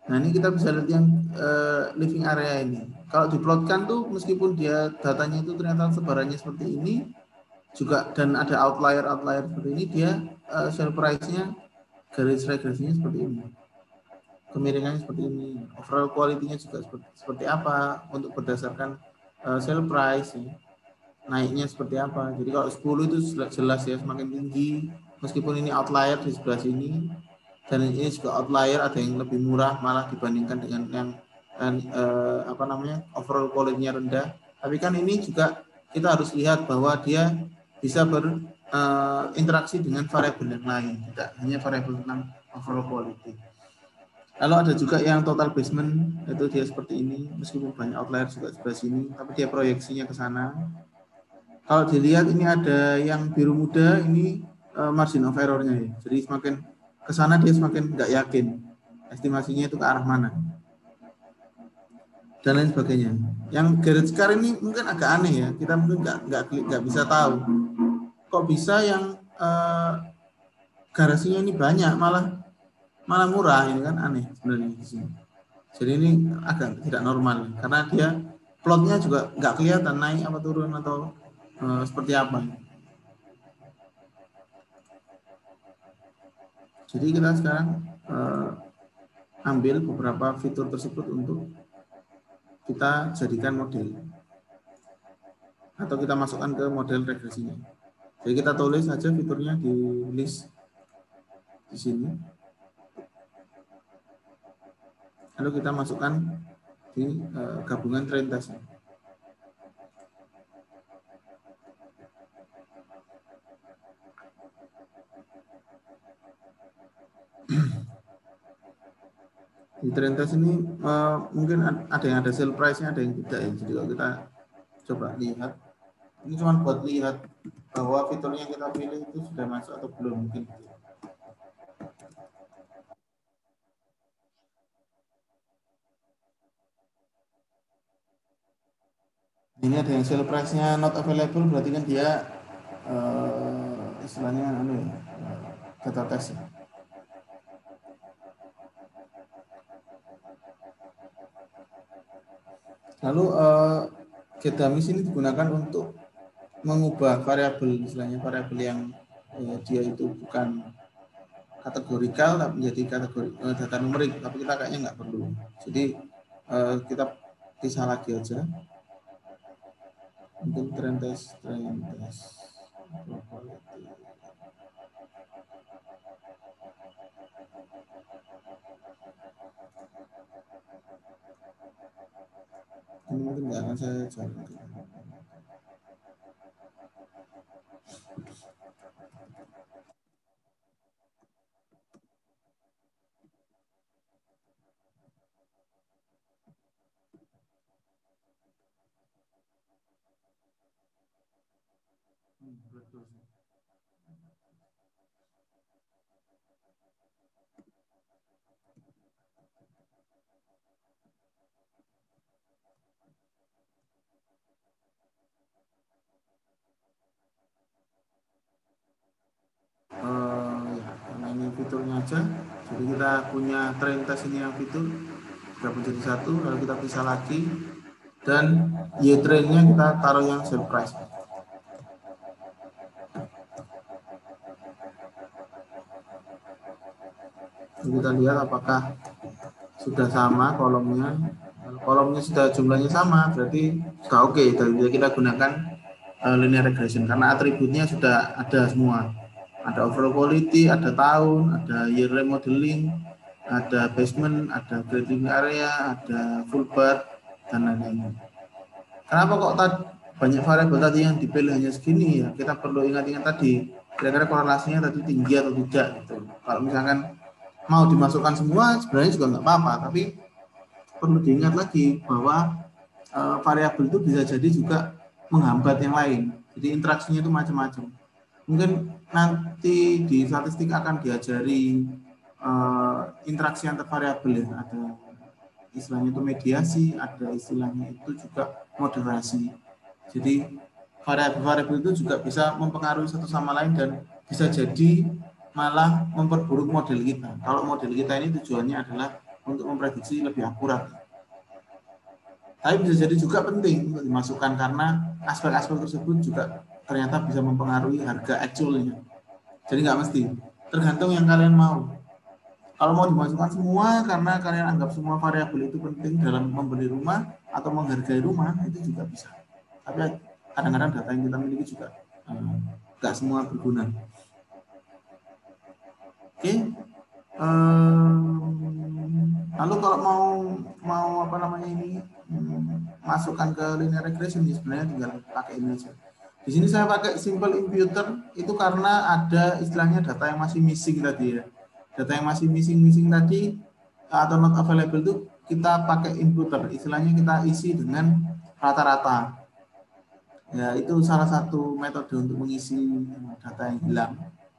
Speaker 1: Nah, ini kita bisa lihat yang living area ini. Kalau diplotkan tuh meskipun dia datanya itu ternyata sebarannya seperti ini juga, dan ada outlier seperti ini, dia sale price-nya garis regresinya seperti ini. Kemiringannya seperti ini. Overall quality-nya juga seperti apa untuk berdasarkan sale price ya. Naiknya seperti apa. Jadi kalau 10 itu jelas ya semakin tinggi, meskipun ini outlier di sebelah sini. Dan ini juga outlier, ada yang lebih murah malah dibandingkan dengan yang apa namanya overall quality-nya rendah. Tapi kan ini juga kita harus lihat bahwa dia bisa berinteraksi dengan variabel yang lain, tidak hanya variabel tentang overall quality. Lalu ada juga yang total basement, itu dia seperti ini, meskipun banyak outlier juga sebelah sini, tapi dia proyeksinya ke sana. Kalau dilihat ini ada yang biru muda, ini margin of error-nya ya. Jadi semakin ke sana dia semakin nggak yakin estimasinya itu ke arah mana dan lain sebagainya. Yang garis scar ini mungkin agak aneh ya, kita mungkin nggak bisa tahu kok bisa yang garasinya ini banyak malah murah, ini kan aneh sebenarnya di sini. Jadi ini agak tidak normal karena dia plotnya juga nggak kelihatan naik apa turun atau seperti apa. Jadi kita sekarang ambil beberapa fitur tersebut untuk kita jadikan model atau kita masukkan ke model regresinya. Jadi kita tulis saja fiturnya di list di sini. Lalu kita masukkan di gabungan train test. Di train test ini mungkin ada yang ada sale price-nya, ada yang tidak ya. Jadi kalau kita coba lihat, ini cuma buat lihat bahwa fiturnya yang kita pilih itu sudah masuk atau belum mungkin. Ini ada yang sale price-nya not available, berarti kan dia istilahnya data test ya. Lalu getDummies ini digunakan untuk mengubah variabel, istilahnya variabel yang dia itu bukan kategorikal tapi menjadi kategori data numerik, tapi kita kayaknya nggak perlu. Jadi kita pisah lagi aja. Mungkin train test. Ini mungkin nggak akan saya jalankan. Ya, karena ini fiturnya aja, jadi kita punya train test ini yang fitur kita menjadi satu, lalu kita pisah lagi dan y-trainnya kita taruh yang sale price. Kita lihat apakah sudah sama kolomnya. Kolomnya sudah jumlahnya sama, berarti sudah oke. Jadi kita gunakan linear regression karena atributnya sudah ada semua. Ada overall quality, ada tahun, ada year remodeling, ada basement, ada grading area, ada full bar, dan lain-lain. Kenapa kok banyak variabel tadi yang dipilih hanya segini ya? Kita perlu ingat-ingat tadi, kira-kira korelasinya tadi tinggi atau tidak gitu. Kalau misalkan mau dimasukkan semua sebenarnya juga nggak apa-apa, tapi perlu diingat lagi bahwa variabel itu bisa jadi juga menghambat yang lain. Jadi interaksinya itu macam-macam. Mungkin nanti di statistik akan diajari interaksi antar variabel ya. Ada istilahnya itu mediasi, ada istilahnya itu juga moderasi. Jadi variabel itu juga bisa mempengaruhi satu sama lain dan bisa jadi malah memperburuk model kita. Kalau model kita ini tujuannya adalah untuk memprediksi lebih akurat. Tapi bisa jadi juga penting untuk dimasukkan karena aspek-aspek tersebut juga ternyata bisa mempengaruhi harga actualnya. Jadi nggak mesti, tergantung yang kalian mau. Kalau mau dimasukkan semua karena kalian anggap semua variabel itu penting dalam membeli rumah atau menghargai rumah, itu juga bisa. Tapi kadang-kadang data yang kita miliki juga nggak semua berguna. Oke. Lalu kalau mau apa namanya ini masukkan ke linear regression, sebenarnya tinggal pakai ini aja. Di sini saya pakai simple imputer itu karena ada istilahnya data yang masih missing tadi ya. Data yang masih missing tadi atau not available itu kita pakai imputer, istilahnya kita isi dengan rata-rata. Ya, itu salah satu metode untuk mengisi data yang hilang.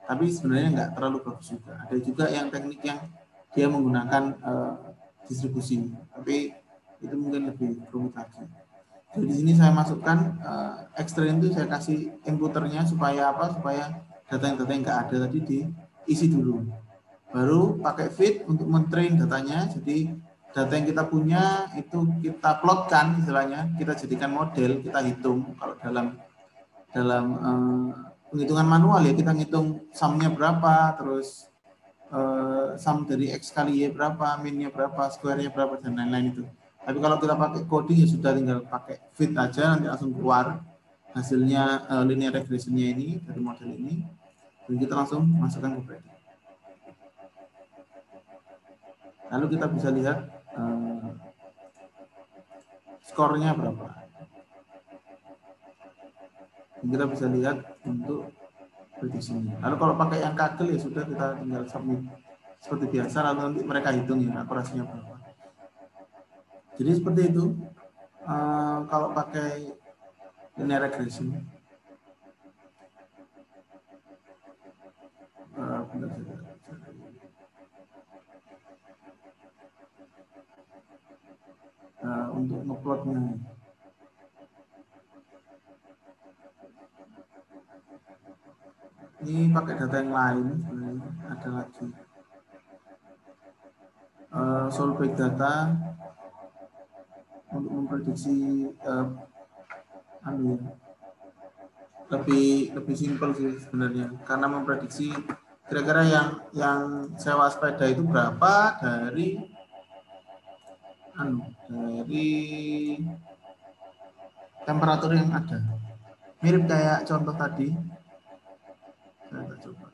Speaker 1: Tapi sebenarnya nggak terlalu bagus juga. Ada juga yang teknik yang dia menggunakan distribusi, tapi itu mungkin lebih rumit lagi. Jadi di sini saya masukkan extrain itu saya kasih imputernya supaya apa? Supaya data yang nggak ada tadi diisi dulu. Baru pakai fit untuk mentrain datanya. Jadi data yang kita punya itu kita plotkan istilahnya, kita jadikan model, kita hitung kalau dalam dalam penghitungan manual ya, kita ngitung sumnya berapa, terus sum dari X kali Y berapa, minnya berapa, square-nya berapa, dan lain-lain itu. Tapi kalau kita pakai coding ya sudah tinggal pakai fit aja, nanti langsung keluar hasilnya linear regressionnya ini dari model ini, dan kita langsung masukkan ke predictor. Lalu kita bisa lihat skornya berapa. Dan kita bisa lihat untuk prediksinya. Lalu kalau pakai yang kagel ya sudah, kita tinggal submit seperti biasa, lalu nanti mereka hitung ya akurasinya berapa. Jadi seperti itu kalau pakai linear regression. Untuk ngeplotnya ini pakai data yang lain sebenarnya, ada lagi Solveig data untuk memprediksi lebih simpel sih sebenarnya, karena memprediksi kira-kira yang sewa sepeda itu berapa dari temperatur yang ada. Mirip kayak contoh tadi. Saya coba.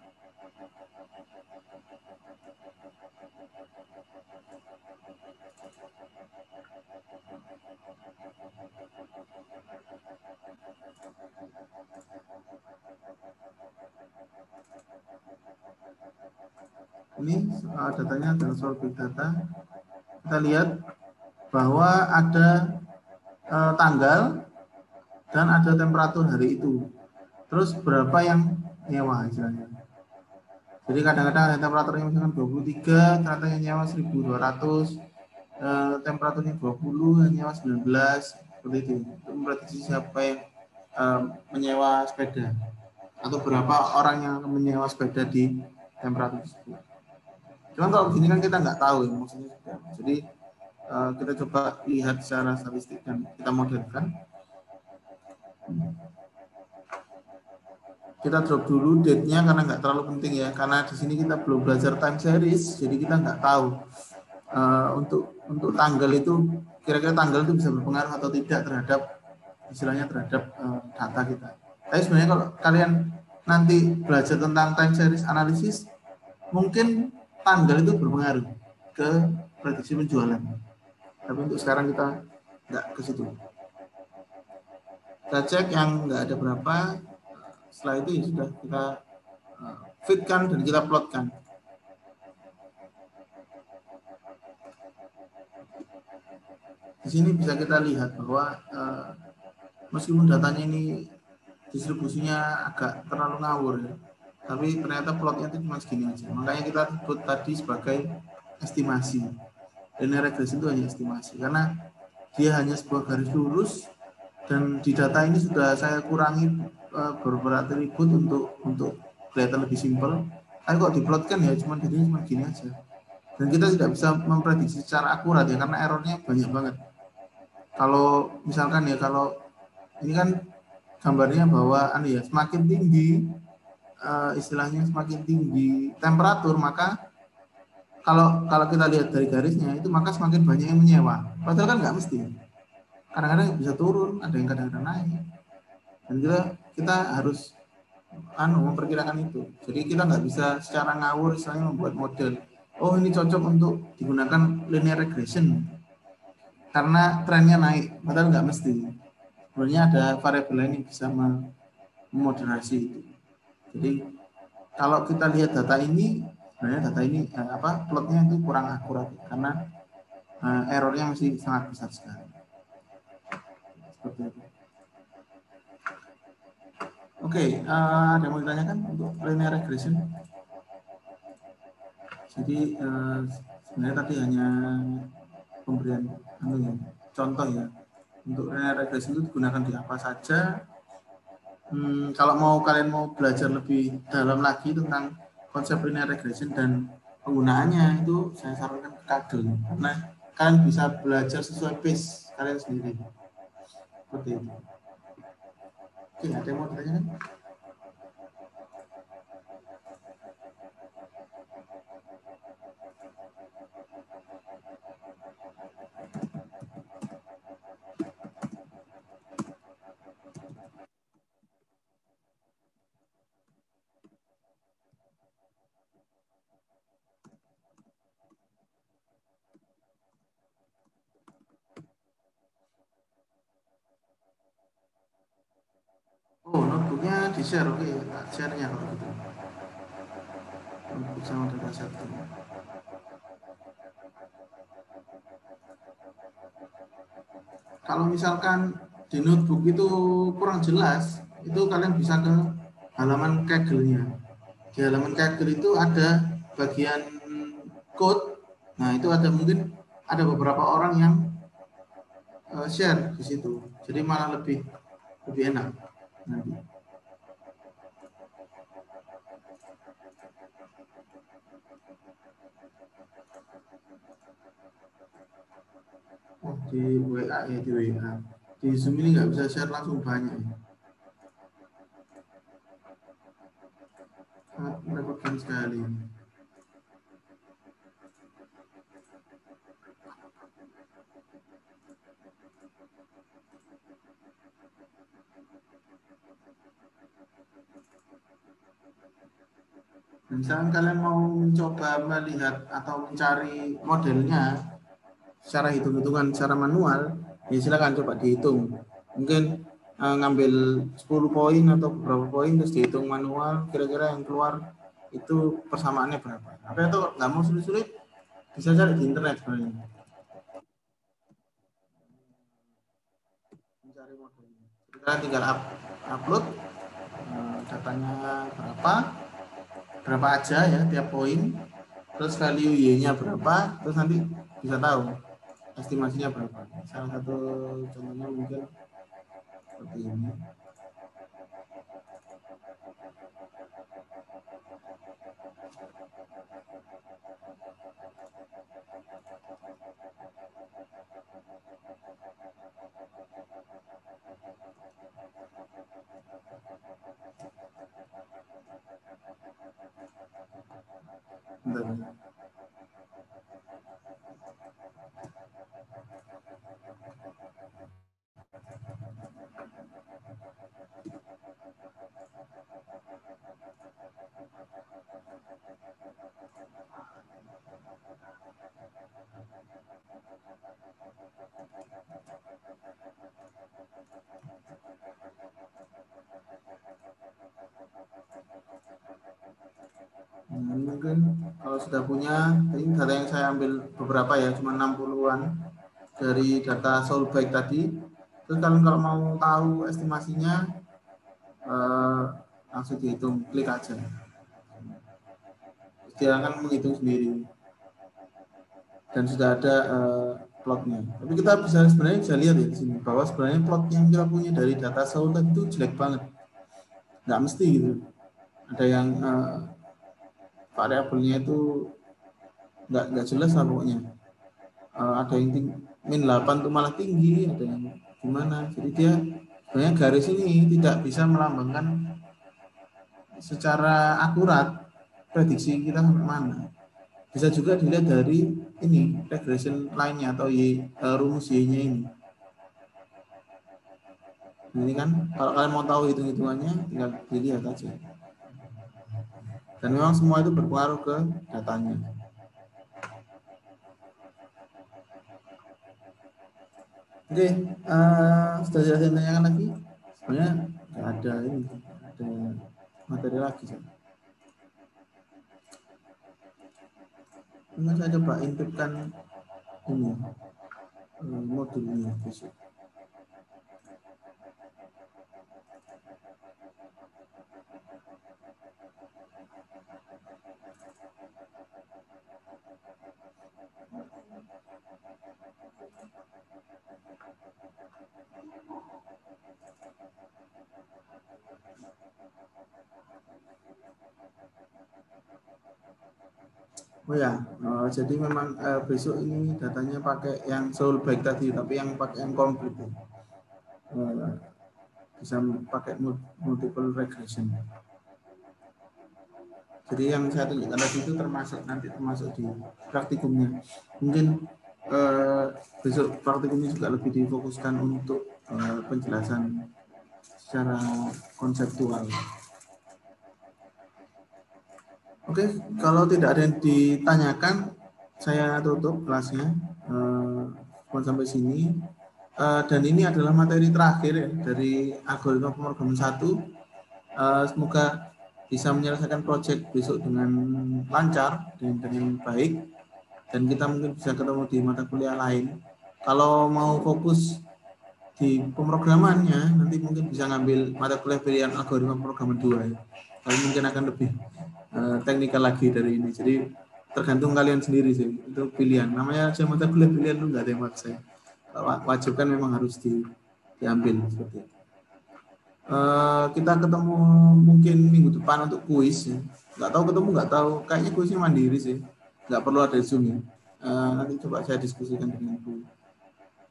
Speaker 1: Ini datanya adalah Solveig data. Kita lihat bahwa ada tanggal dan ada temperatur hari itu. Terus berapa yang nyewa istilahnya. Jadi kadang-kadang ada temperaturnya misalkan 23, ternyata yang nyewa 1200, temperaturnya 20, yang nyewa 19, seperti itu. Itu memprediksi siapa yang menyewa sepeda atau berapa orang yang menyewa sepeda di temperatur tersebut. Cuman kalau begini kan kita nggak tahu ya maksudnya. Jadi kita coba lihat secara statistik dan kita modelkan. Kita drop dulu date-nya karena nggak terlalu penting ya, karena di sini kita belum belajar time series, jadi kita nggak tahu untuk tanggal itu kira-kira tanggal itu bisa berpengaruh atau tidak terhadap istilahnya terhadap data kita. Tapi sebenarnya kalau kalian nanti belajar tentang time series analisis, mungkin tanggal itu berpengaruh ke prediksi penjualan. Tapi untuk sekarang kita nggak ke situ. Kita cek yang nggak ada berapa. Setelah itu ya sudah kita fitkan dan kita plotkan. Di sini bisa kita lihat bahwa meskipun datanya ini distribusinya agak terlalu ngawur ya, tapi ternyata plotnya itu cuma segini aja. Makanya kita sebut tadi sebagai estimasi. Linear regression itu hanya estimasi karena dia hanya sebuah garis lurus, dan di data ini sudah saya kurangi beberapa atribut untuk kelihatan lebih simpel. Tapi kok diplotkan ya cuma gini aja. Dan kita tidak bisa memprediksi secara akurat ya, karena errornya banyak banget. Kalau misalkan ya, kalau ini kan gambarnya bahwa semakin tinggi istilahnya semakin tinggi temperatur, maka kalau kita lihat dari garisnya itu maka semakin banyak yang menyewa. Padahal kan nggak mesti. Kadang-kadang bisa turun, ada yang kadang-kadang naik. Dan kita harus memperkirakan itu. Jadi kita nggak bisa secara ngawur istilahnya membuat model. Oh ini cocok untuk digunakan linear regression karena trennya naik. Padahal nggak mesti. Sebenarnya ada variabel lain yang bisa memoderasi itu. Jadi kalau kita lihat data ini, sebenarnya data ini plotnya itu kurang akurat karena errornya masih sangat besar sekali. Seperti itu. Oke, ada yang mau ditanyakan untuk linear regression? Jadi sebenarnya tadi hanya pemberian contoh ya. Untuk linear regression itu digunakan di apa saja. Kalau kalian mau belajar lebih dalam lagi tentang konsep linear regression dan penggunaannya, itu saya sarankan ke Kaggle karena kalian bisa belajar sesuai pace kalian sendiri. Seperti itu. Oke, ada yang mau ditanyakan? Oh, notebooknya di share, oke, share-nya kalau gitu. Notebook sama dataset. Kalau misalkan di notebook itu kurang jelas, itu kalian bisa ke halaman Kaggle-nya. Di halaman Kaggle itu ada bagian code. Nah, itu ada mungkin ada beberapa orang yang share di situ. Jadi malah lebih enak nanti. Oh, di WA ya, di WA. Di Zoom ini nggak bisa share langsung banyak. Sangat merepotkan sekali. Misalkan kalian mau mencoba melihat atau mencari modelnya secara hitung-hitungan secara manual, ya silakan coba dihitung. Mungkin ngambil 10 poin atau beberapa poin terus dihitung manual, kira-kira yang keluar itu persamaannya berapa. Tapi itu nggak mau sulit-sulit, bisa cari di internet sebenarnya. Mencari modelnya. Kita tinggal upload datanya berapa aja ya tiap poin, terus value y-nya berapa, terus nanti bisa tahu estimasinya berapa. Salah satu contohnya mungkin seperti ini. Bentar. Mungkin kalau sudah punya, ini data yang saya ambil beberapa ya, cuma 60-an dari data Soulbike tadi. Terus kalian kalau mau tahu estimasinya, langsung dihitung, klik aja. Dia akan menghitung sendiri. Dan sudah ada plotnya. Tapi kita sebenarnya bisa lihat ya di sini, bahwa sebenarnya plot yang kita punya dari data Soulbike itu jelek banget. Nggak mesti gitu. Ada yang variabelnya itu nggak jelas lah pokoknya. Ada yang min 8 tuh malah tinggi, ada yang gimana. Jadi dia sebenarnya garis ini tidak bisa melambangkan secara akurat prediksi kita sampai mana. Bisa juga dilihat dari ini regression line-nya atau rumus Y-nya ini. Nah, ini kan kalau kalian mau tahu hitung-hitungannya tinggal dilihat aja. Dan memang semua itu berpengaruh ke datanya. Oke, sudah saya tanyakan lagi. Sebenarnya nggak ada ini, ada materi lagi. Ini saya coba intipkan ini modulnya besok. Oh ya, jadi memang besok ini datanya pakai yang Soulbike tadi, tapi yang pakai yang komplit. bisa pakai multiple regression. Jadi yang saya tunjukkan tadi itu termasuk di praktikumnya. Mungkin besok praktikumnya juga lebih difokuskan untuk penjelasan secara konseptual. Oke, kalau tidak ada yang ditanyakan, saya tutup kelasnya. Sampai sini. Dan ini adalah materi terakhir ya, dari algoritma pemrograman 1. Semoga bisa menyelesaikan proyek besok dengan lancar dan dengan baik, dan kita mungkin bisa ketemu di mata kuliah lain. Kalau mau fokus di pemrogramannya, nanti mungkin bisa ngambil mata kuliah pilihan algoritma pemrograman 2 ya. Tapi mungkin akan lebih teknikal lagi dari ini. Jadi tergantung kalian sendiri sih, itu pilihan. Namanya aja mata kuliah pilihan itu nggak ada yang maksa. Wajib kan memang harus diambil seperti itu. Kita ketemu mungkin minggu depan untuk kuis ya. Nggak tahu kayaknya kuisnya mandiri sih, nggak perlu ada Zoom ya. Nanti coba saya diskusikan dengan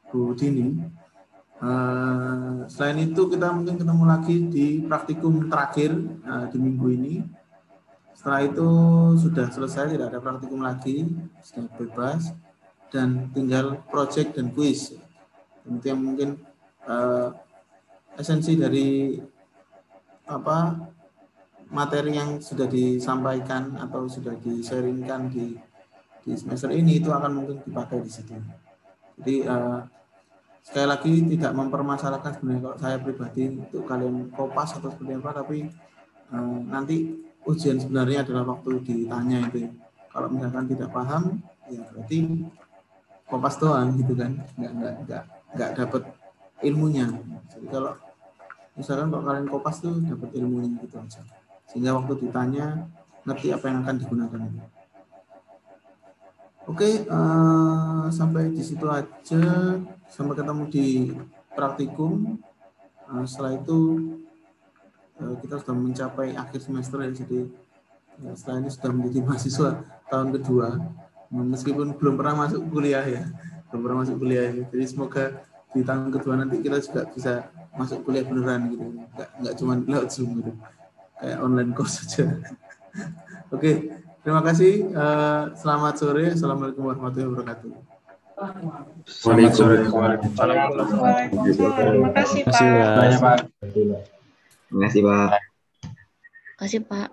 Speaker 1: Bu Dini. Selain itu kita mungkin ketemu lagi di praktikum terakhir di minggu ini. Setelah itu sudah selesai, tidak ada praktikum lagi, sudah bebas, dan tinggal project dan kuis. Itu yang mungkin esensi dari materi yang sudah disampaikan atau sudah di-sharingkan di semester ini, itu akan mungkin dipakai di situ. Jadi sekali lagi tidak mempermasalahkan sebenarnya kalau saya pribadi untuk kalian kopas atau seperti apa, tapi nanti ujian sebenarnya adalah waktu ditanya itu. Kalau misalkan tidak paham, ya berarti kopas doang gitu kan, nggak dapat ilmunya. Jadi kalau misalkan kalau kalian kopas tuh dapat ilmunya gitu aja, sehingga waktu ditanya ngerti apa yang akan digunakan itu. Oke, sampai di situ aja. Sampai ketemu di praktikum. Setelah itu kita sudah mencapai akhir semester ya, jadi setelah ini sudah menjadi mahasiswa tahun kedua, meskipun belum pernah masuk kuliah ya, Jadi semoga di tahun kedua nanti kita juga bisa masuk kuliah beneran gitu, nggak cuma lewat Zoom gitu, kayak online course saja. Oke, terima kasih. Selamat sore. Assalamualaikum warahmatullahi wabarakatuh.
Speaker 2: Selamat sore.
Speaker 3: Terima kasih Pak.
Speaker 2: Banyak Pak.
Speaker 4: Terima kasih Pak.
Speaker 3: Terima kasih Pak.